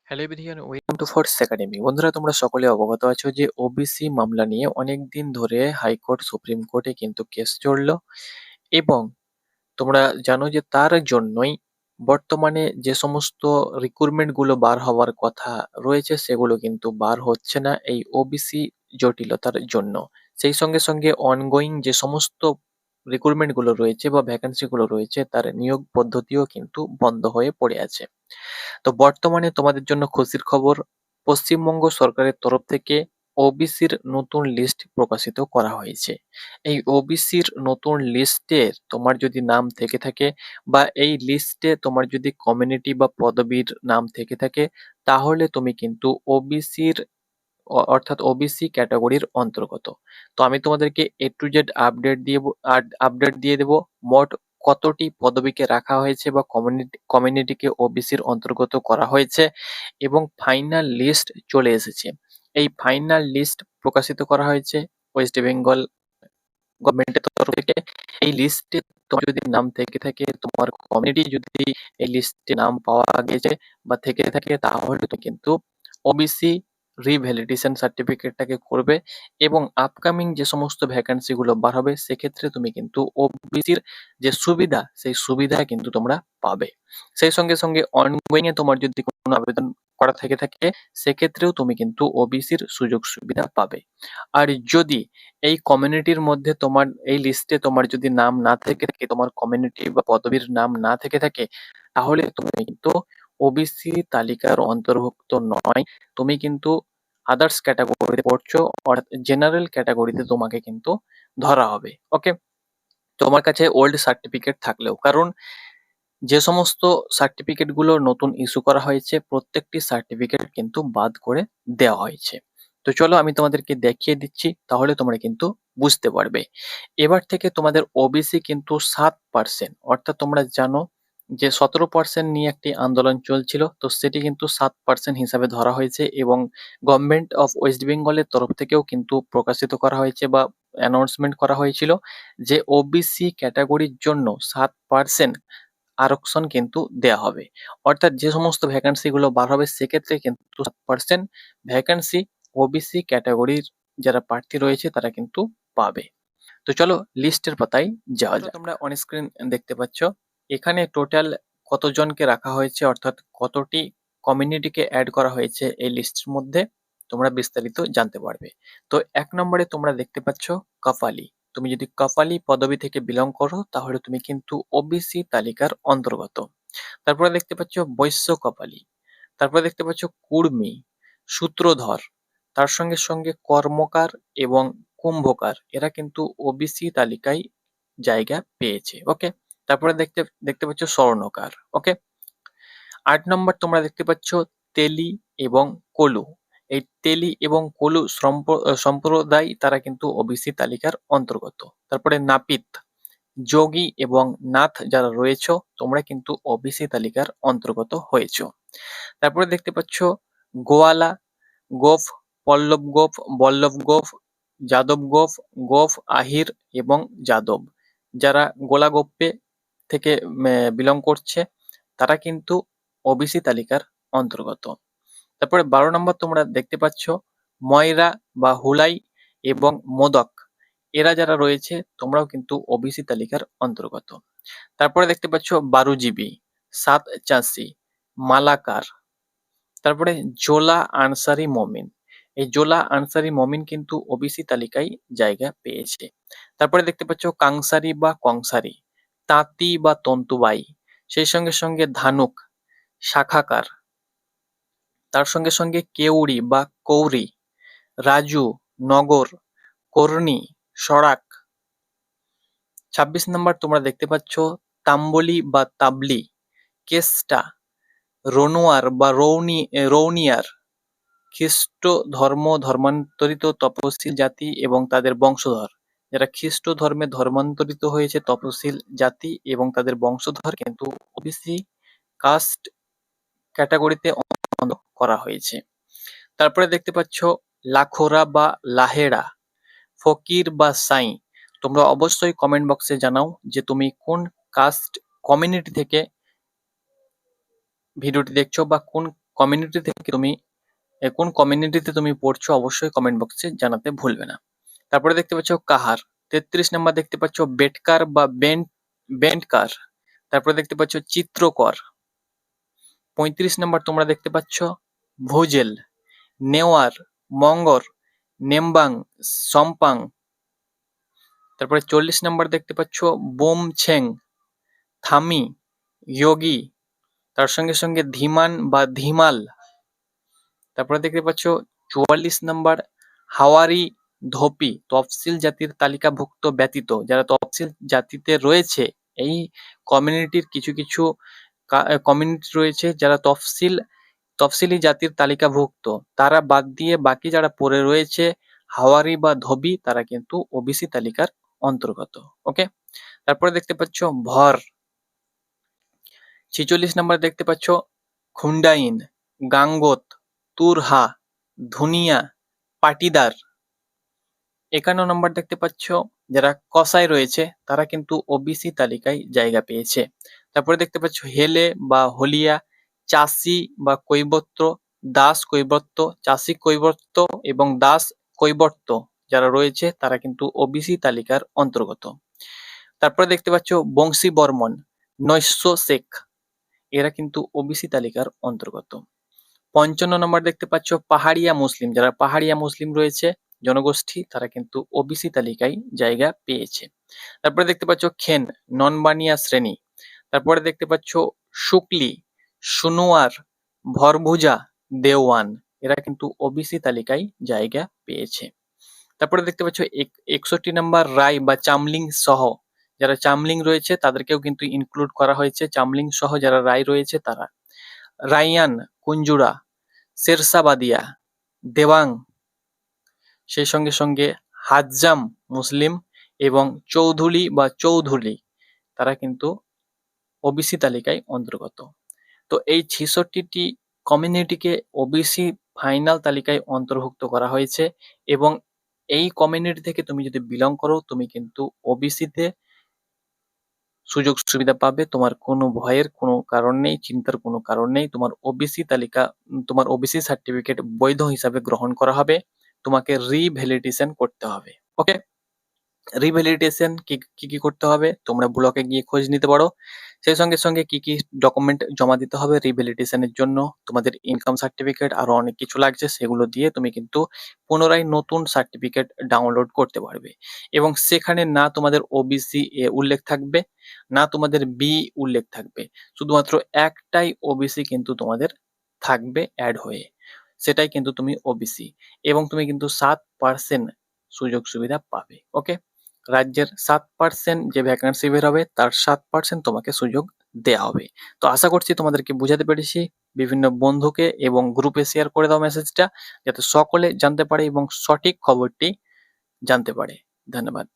Hello everyone, welcome to force academy. বন্ধুরা, তোমরা সকলে অবগত আছো যে ওবিসি মামলা নিয়ে অনেক দিন ধরে হাইকোর্ট সুপ্রিম কোর্টে কিন্তু কেস চললো এবং তোমরা জানো যে তার জন্যই বর্তমানে যে সমস্ত রিক্রুটমেন্ট গুলো বার হওয়ার কথা রয়েছে সেগুলো কিন্তু বার হচ্ছে না এই ওবিসি জটিলতার জন্য। সেই সঙ্গে সঙ্গে অনগোয়িং যে সমস্ত রিক্রুটমেন্ট গুলো রয়েছে বা ভ্যাকান্সি গুলো রয়েছে তার নিয়োগ পদ্ধতিও কিন্তু বন্ধ হয়ে পড়ে আছে। তো বর্তমানে তোমাদের জন্য খুশির খবর, পশ্চিমবঙ্গ সরকারের তরফ থেকে ওবিসির নতুন লিস্ট প্রকাশিত করা হয়েছে। এই ওবিসির নতুন লিস্টে তোমার যদি নাম থেকে থাকে বা এই লিস্টে তোমার যদি কমিউনিটি বা পদবীর নাম থেকে থাকে, তাহলে তুমি কিন্তু ওবিসির অর্থাৎ ওবিসি ক্যাটাগরির অন্তর্গত। তো আমি তোমাদেরকে এ টু জেড আপডেট দিয়ে দেবো মোট কতটি পদবীকে রাখা হয়েছে বা কমিউনিটিকে ওবিসির অন্তর্গত করা হয়েছে এবং ফাইনাল লিস্ট চলে এসেছে। এই ফাইনাল লিস্ট প্রকাশিত করা হয়েছে ওয়েস্ট বেঙ্গল গভর্নমেন্টের তরফ থেকে। এই লিস্টে তোমার যদি নাম থেকে থাকে, তোমার কমিউনিটি যদি এই লিস্টে নাম পাওয়া গেছে বা থেকে থাকে, তাহলে তুমি কিন্তু ওবিসি রিভ্যালিডেশন সার্টিফিকেটটাকে করবে এবং আপকামিং যে সমস্ত ভ্যাকান্সি গুলো বার হবে সেক্ষেত্রে তুমি কিন্তু ওবিসির যে সুবিধা সেই সুবিধা কিন্তু তোমরা পাবে। সেই সঙ্গে সঙ্গে অনগোয়িং এ তোমার যদি কোনো আবেদন করা থেকে থাকে সেক্ষেত্রেও তুমি কিন্তু ওবিসির সুযোগ সুবিধা পাবে। আর যদি এই কমিউনিটির মধ্যে তোমার এই লিস্টে তোমার যদি নাম না থেকে থাকে, তোমার কমিউনিটি বা পদবীর নাম না থেকে থাকে, তাহলে তুমি কিন্তু ওবিসি তালিকার অন্তর্ভুক্ত নয়, তুমি কিন্তু আদার্স ক্যাটাগরিতে পড়ছো, অর্থাৎ জেনারেল ক্যাটাগরিতে তোমাকে কিন্তু ধরা হবে। ওকে, তোমার কাছে ওল্ড সার্টিফিকেট থাকলেও, কারণ যে সমস্ত সার্টিফিকেট গুলো নতুন ইস্যু করা হয়েছে প্রত্যেকটি সার্টিফিকেট কিন্তু বাদ করে দেওয়া হয়েছে। তো চলো আমি তোমাদেরকে দেখিয়ে দিচ্ছি, তাহলে তোমরা কিন্তু বুঝতে পারবে। এবার থেকে তোমাদের ওবিসি কিন্তু 7%, অর্থাৎ তোমরা জানো যে 17% নিয়ে একটি আন্দোলন চলছিল, তো সেটি কিন্তু 7% হিসাবে ধরা হয়েছে এবং গভর্নমেন্ট অফ ওয়েস্ট বেঙ্গলের তরফ থেকেও কিন্তু প্রকাশিত করা হয়েছে বা অ্যানাউন্সমেন্ট করা হয়েছিল যে ওবিসি ক্যাটাগরির জন্য 7% আরক্ষণ কিন্তু দেয়া হবে। অর্থাৎ যে সমস্ত ভ্যাকান্সি গুলো বার হবে সেক্ষেত্রে কিন্তু 7% ভ্যাকান্সি ওবিসি ক্যাটাগরির যারা প্রার্থী রয়েছে তারা কিন্তু পাবে। তো চলো লিস্টের পাতায় যাওয়া যাক। তোমরা অন স্ক্রিন দেখতে পাচ্ছ এখানে টোটাল কতজনকে রাখা হয়েছে, অর্থাৎ কতটি কমিউনিটিকে অ্যাড করা হয়েছে এই লিস্টের মধ্যে, তোমরা বিস্তারিত জানতে পারবে। তো 1 নম্বরে তোমরা দেখতে পাচ্ছ কপালি। তুমি যদি কপালি পদবী থেকে বিলং করো তাহলে তুমি কিন্তু ওবিসি তালিকার অন্তর্গত। তারপরে দেখতে পাচ্ছ বৈশ্য কপালি, তারপরে দেখতে পাচ্ছ কুর্মী, সূত্রধর, তার সঙ্গে সঙ্গে কর্মকার এবং কুম্ভকার, এরা কিন্তু ওবিসি তালিকায় জায়গা পেয়েছে। ওকে, তারপরে দেখতে দেখতে পাচ্ছ স্বর্ণকার। ওকে, 8 নম্বর তোমরা দেখতে পাচ্ছ তেলি এবং কলু। এই তেলি এবং কলু সম্প্রদায় তারা কিন্তু ওবিসি তালিকার অন্তর্গত। তারপরে নাপিত, যোগী এবং নাথ যারা রয়েছে তোমরা কিন্তু ওবিসি তালিকার অন্তর্গত হয়েছ। তারপরে দেখতে পাচ্ছ গোয়ালা, গোফ, পল্লব গোফ, বল্লভ গোফ, যাদব গোফ, গোফ, আহির এবং যাদব, যারা গোলা গোপ্পে থেকে বিলং করছে তারা কিন্তু ওবিসি তালিকার অন্তর্গত। তারপরে 12 নম্বর তোমরা দেখতে পাচ্ছ ময়রা বা হুলাই এবং মোদক, এরা যারা রয়েছে তোমরাও কিন্তু ওবিসি তালিকার অন্তর্গত। তারপরে দেখতে পাচ্ছ বারুজীবী, সাত চাষি, মালাকার, তারপরে জোলা আনসারি মমিন। এই জোলা আনসারি মমিন কিন্তু ওবিসি তালিকায় জায়গা পেয়েছে। তারপরে দেখতে পাচ্ছ কাংসারি বা কংসারি, তাঁতি বা তন্তুবাই, সেই সঙ্গে সঙ্গে ধানুক, শাখাকার, তার সঙ্গে সঙ্গে কেউরি বা কৌরি, রাজু, নগর, কর্ণী, সরাক। 26 নম্বর তোমরা দেখতে পাচ্ছ তাম্বলি বা তাবলি, কেষ্টা, রনোয়ার বা রৌনিয়ার, খ্রিস্ট ধর্মান্তরিত তপশিল জাতি এবং তাদের বংশধর, যারা খ্রিস্ট ধর্মে ধর্মান্তরিত হয়েছে তপশিল জাতি এবং তাদের বংশধর কিন্তু ওবিসি কাস্ট ক্যাটাগরিতে করা হয়েছে। তারপরে দেখতে পাচ্ছ লাখোরা বা লাহেড়া, ফকির বা সাই। তোমরা অবশ্যই কমেন্ট বক্সে জানাও যে তুমি কোন কাস্ট কমিউনিটি থেকে ভিডিওটি দেখছো বা কোন কমিউনিটি থেকে তুমি কোন কমিউনিটিতে তুমি পড়ছো অবশ্যই কমেন্ট বক্সে জানাতে ভুলবে না। তারপরে দেখতে পাচ্ছ কাহার। 33 নাম্বার দেখতে পাচ্ছ বেটকার বা বেন্টকার। তারপরে দেখতে পাচ্ছ চিত্রকর। 35 নাম্বার তোমরা দেখতে পাচ্ছ ভুজেল, নেওয়ার, মঙ্গর, নেমবাং, সম্পাং। তারপরে 40 নাম্বার দেখতে পাচ্ছ বোমছেং, থামি, যোগী, তার সঙ্গে সঙ্গে ধীমান বা ধীমাল। তারপরে দেখতে পাচ্ছ 44 নাম্বার হাওয়ারি ধোপি, তফসিল জাতির তালিকাভুক্ত ব্যতীত যারা তফসিল জাতিতে রয়েছে, এই কমিউনিটির কিছু কিছু কমিউনিটি রয়েছে যারা তফসিলি জাতির তালিকাভুক্ত, তারা বাদ দিয়ে বাকি যারা পড়ে রয়েছে হাওয়ারি বা ধোবি, তারা কিন্তু ওবিসি তালিকার অন্তর্গত। ওকে, তারপরে দেখতে পাচ্ছ ভর। 46 নাম্বার দেখতে পাচ্ছ খুন্ডাইন, গাঙ্গোত, তুরহা, ধুনিয়া, পাটিদার। 51 নম্বর দেখতে পাচ্ছ যারা কসাই রয়েছে তারা কিন্তু ওবিসি তালিকায় জায়গা পেয়েছে। তারপরে দেখতে পাচ্ছ হেলে বা হলিয়া, চাষি বা কৈবর্ত, দাস কৈবর্ত, চাষি কৈবর্ত এবং দাস কৈবর্ত যারা রয়েছে তারা কিন্তু ওবিসি তালিকার অন্তর্গত। তারপরে দেখতে পাচ্ছ বংশী বর্মন, নৈশ শেখ, এরা কিন্তু ওবিসি তালিকার অন্তর্গত। 55 নম্বর দেখতে পাচ্ছ পাহাড়িয়া মুসলিম, যারা পাহাড়িয়া মুসলিম রয়েছে জনগোষ্ঠী, তারা কিন্তু ওবিসি তালিকায় জায়গা পেয়েছে। তারপরে দেখতে পাচ্ছ খেন, ননবানিয়া শ্রেণী। তারপরে দেখতে পাচ্ছ শুক্লি, সুনুয়ার, ভরভুজা, দেওয়ান, এরা কিন্তু ওবিসি তালিকায় জায়গা পেয়েছে। তারপরে দেখতে পাচ্ছ 61 নম্বর রায় বা চামলিং সহ, যারা চামলিং রয়েছে তাদেরকেও কিন্তু ইনক্লুড করা হয়েছে। চামলিং সহ যারা রায় রয়েছে তারা রাইয়ান, কুঞ্জুরা, শেরশাবাদিয়া, দেওয়াং, সেই সঙ্গে সঙ্গে হাজ্জাম মুসলিম এবং চৌধুরী বা চৌধুরী, তারা কিন্তু ওবিসি তালিকায় অন্তর্গত। তো এই 66টি কমিউনিটিকে ওবিসি ফাইনাল তালিকায় অন্তর্ভুক্ত করা হয়েছে এবং এই কমিউনিটি থেকে তুমি যদি বিলং করো তুমি কিন্তু ওবিসিতে সুযোগ সুবিধা পাবে। তোমার কোনো ভয়ের কোনো কারণ নেই, চিন্তার কোনো কারণ নেই। তোমার ওবিসি সার্টিফিকেট বৈধ হিসাবে গ্রহণ করা হবে। তোমাকে রিভ্যালিডেশন করতে হবে। ওকে, রিভ্যালিডেশন কি করতে হবে তোমরা ব্লকে গিয়ে খোঁজ নিতে পারো। সেই সঙ্গে সঙ্গে কি ডকুমেন্ট জমা দিতে হবে রিভ্যালিডেশনের জন্য, তোমাদের ইনকাম সার্টিফিকেট আরো অনেক কিছু লাগছে, সেগুলো দিয়ে তুমি কিন্তু পুনরায় নতুন সার্টিফিকেট ডাউনলোড করতে পারবে। এবং সেখানে না তোমাদের ওবিসি উল্লেখ থাকবে, না তোমাদের বি উল্লেখ থাকবে, শুধুমাত্র একটাই ওবিসি কিন্তু তোমাদের থাকবে অ্যাড হয়ে, সেটাই কিন্তু তুমি ওবিসি। এবং তুমি কিন্তু 7% সুযোগ সুবিধা পাবে। ওকে, রাজ্যের 7% যে ভ্যাকান্সি বের হবে তার 7% তোমাকে সুযোগ দেয়া হবে। তো আশা করছি তোমাদেরকে বুঝাতে পেরেছি। বিভিন্ন বন্ধুকে এবং গ্রুপে শেয়ার করে দাও মেসেজটা, যাতে সকলে জানতে পারে এবং সঠিক খবরটি জানতে পারে। ধন্যবাদ।